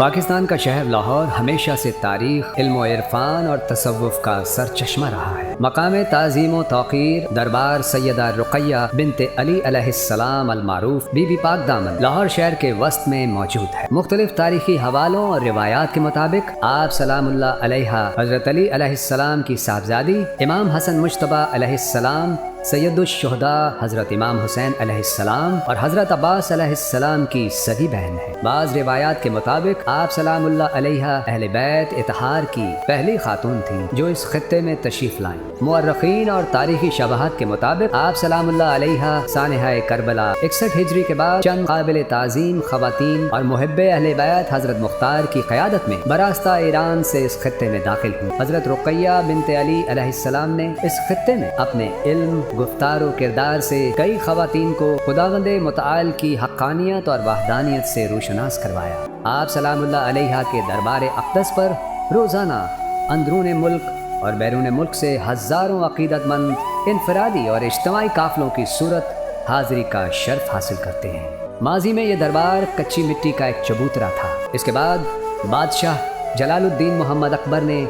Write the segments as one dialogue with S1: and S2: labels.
S1: پاکستان کا شہر لاہور ہمیشہ سے تاریخ، علم و عرفان اور تصوف کا سرچشمہ رہا ہے۔ مقام تعظیم و توقیر دربار سیدہ رقیہ بنت علی علیہ السلام المعروف بی بی پاک دامن لاہور شہر کے وسط میں موجود ہے۔ مختلف تاریخی حوالوں اور روایات کے مطابق آپ سلام اللہ علیہ حضرت علی علیہ السلام کی صاحبزادی، امام حسن مجتبیٰ علیہ السلام، سید الشہداء حضرت امام حسین علیہ السلام اور حضرت عباس علیہ السلام کی سگی بہن ہے۔ بعض روایات کے مطابق آپ سلام اللہ علیہ اہل بیت اطہار کی پہلی خاتون تھیں جو اس خطے میں تشریف لائیں۔ مورخین اور تاریخی شواہد کے مطابق آپ سلام اللہ علیہ سانحہ کربلا 61 ہجری کے بعد چند قابل تعظیم خواتین اور محب اہل بیت حضرت مختار کی قیادت میں براستہ ایران سے اس خطے میں داخل ہوئی۔ حضرت رقیہ بنت علی علیہ السلام نے اس خطے میں اپنے علم، گفتار و کردار سے کئی خواتین کو خداوند متعال کی حقانیت اور وحدانیت سے روشناس کروایا۔ آپ سلام اللہ علیہ کے دربار اقدس پر روزانہ اندرون ملک اور بیرون ملک سے ہزاروں عقیدت مند انفرادی اور اجتماعی قافلوں کی صورت حاضری کا شرف حاصل کرتے ہیں۔ ماضی میں یہ دربار کچی مٹی کا ایک چبوترا تھا۔ اس کے بعد بادشاہ جلال الدین محمد اکبر نے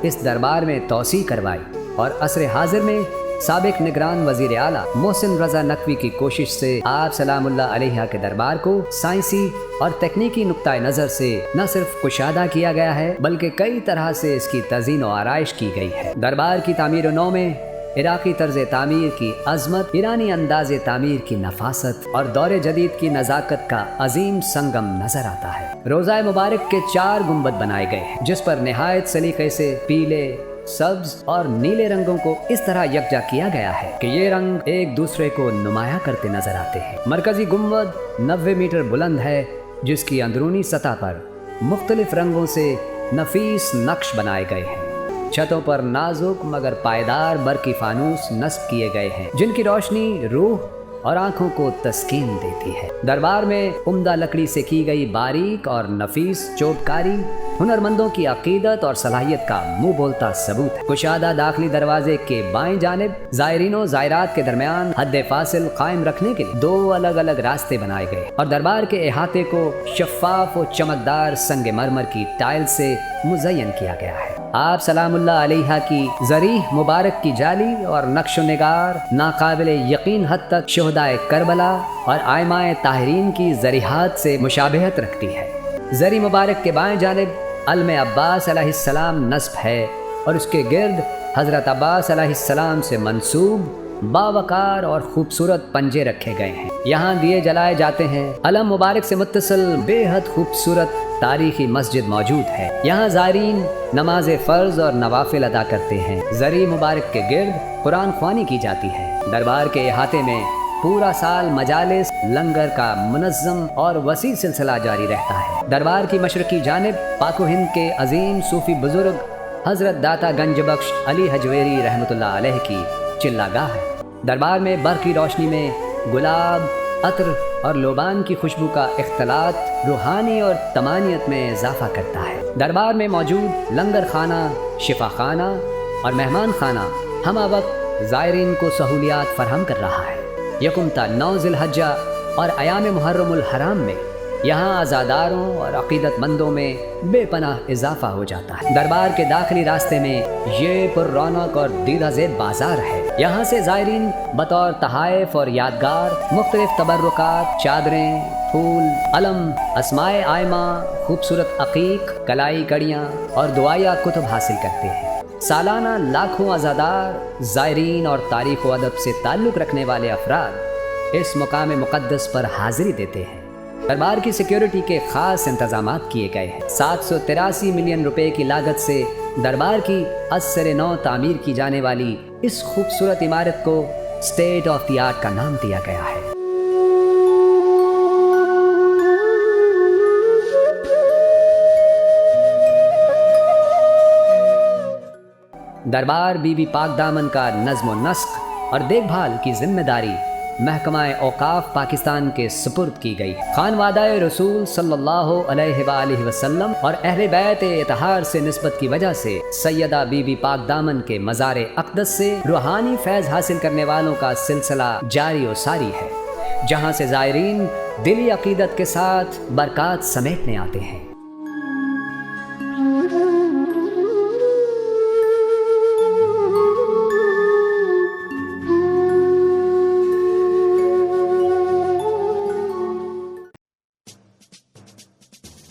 S1: اس دربار میں توسیع کروائی اور عصر حاضر میں سابق نگران وزیر اعلیٰ محسن رضا نقوی کی کوشش سے آپ سلام اللہ علیہ کے دربار کو سائنسی اور تکنیکی نقطۂ نظر سے نہ صرف کشادہ کیا گیا ہے بلکہ کئی طرح سے اس کی تزئین و آرائش کی گئی ہے۔ دربار کی تعمیر و نو میں عراقی طرز تعمیر کی عظمت، ایرانی انداز تعمیر کی نفاست اور دور جدید کی نزاکت کا عظیم سنگم نظر آتا ہے۔ روضہ مبارک کے 4 گنبد بنائے گئے ہیں جس پر نہایت سلیقے سے پیلے، سبز اور نیلے رنگوں کو اس طرح یکجا کیا گیا ہے کہ یہ رنگ ایک دوسرے کو نمایاں کرتے نظر آتے ہیں۔ مرکزی گنبد 90 میٹر بلند ہے جس کی اندرونی سطح پر مختلف رنگوں سے نفیس نقش بنائے گئے ہیں۔ چھتوں پر نازک مگر پائیدار برقی فانوس نصب کیے گئے ہیں جن کی روشنی روح اور آنکھوں کو تسکین دیتی ہے۔ دربار میں عمدہ لکڑی سے کی گئی باریک اور نفیس چوبکاری ہنرمندوں کی عقیدت اور صلاحیت کا منہ بولتا ثبوت ہے۔ کشادہ داخلی دروازے کے بائیں جانب زائرین و زائرات کے درمیان حد فاصل قائم رکھنے کے لیے 2 الگ الگ راستے بنائے گئے اور دربار کے احاطے کو شفاف و چمکدار سنگ مرمر کی ٹائل سے مزین کیا گیا ہے۔ آپ سلام اللہ علیہ کی ذریح مبارک کی جالی اور نقش و نگار ناقابل یقین حد تک شہدائے کربلا اور ائمہ طاہرین کی ذریحات سے مشابہت رکھتی ہے۔ زری مبارک کے بائیں جانب علم عباس علیہ السلام نصب ہے اور اس کے گرد حضرت عباس علیہ السلام سے منسوب باوقار اور خوبصورت پنجے رکھے گئے ہیں۔ یہاں دیے جلائے جاتے ہیں۔ علم مبارک سے متصل بے حد خوبصورت تاریخی مسجد موجود ہے۔ یہاں زائرین نماز فرض اور نوافل ادا کرتے ہیں۔ زری مبارک کے گرد قرآن خوانی کی جاتی ہے۔ دربار کے احاطے میں پورا سال مجالس، لنگر کا منظم اور وسیع سلسلہ جاری رہتا ہے۔ دربار کی مشرقی جانب پاک و ہند کے عظیم صوفی بزرگ حضرت داتا گنج بخش علی حجویری رحمۃ اللہ علیہ کی چلا گاہ ہے۔ دربار میں برقی روشنی میں گلاب، عطر اور لوبان کی خوشبو کا اختلاط روحانی اور طمانینت میں اضافہ کرتا ہے۔ دربار میں موجود لنگر خانہ، شفا خانہ اور مہمان خانہ ہمہ وقت زائرین کو سہولیات فراہم کر رہا ہے۔ 1 تا 9 ذی الحجہ اور ایام محرم الحرام میں یہاں عزاداروں اور عقیدت مندوں میں بے پناہ اضافہ ہو جاتا ہے۔ دربار کے داخلی راستے میں یہ پر رونق اور دیدہ زیب بازار ہے۔ یہاں سے زائرین بطور تحائف اور یادگار مختلف تبرکات، چادریں، پھول، علم، اسماء آئمہ، خوبصورت عقیق، کلائی کڑیاں اور دعائیہ کتب حاصل کرتے ہیں۔ سالانہ لاکھوں عزادار، زائرین اور تاریخ و ادب سے تعلق رکھنے والے افراد اس مقام مقدس پر حاضری دیتے ہیں۔ دربار کی سیکیورٹی کے خاص انتظامات کیے گئے ہیں۔ 783 ملین روپے کی لاگت سے دربار کی از سر نو تعمیر کی جانے والی اس خوبصورت عمارت کو اسٹیٹ آف دی آرٹ کا نام دیا گیا ہے۔ دربار بی بی پاک دامن کا نظم و نسق اور دیکھ بھال کی ذمہ داری محکمہ اوقاف پاکستان کے سپرد کی گئی۔ خانوادہ رسول صلی اللہ علیہ وآلہ وسلم اور اہل بیت اطہار سے نسبت کی وجہ سے سیدہ بی بی پاک دامن کے مزار اقدس سے روحانی فیض حاصل کرنے والوں کا سلسلہ جاری و ساری ہے، جہاں سے زائرین دلی عقیدت کے ساتھ برکات سمیٹنے آتے ہیں۔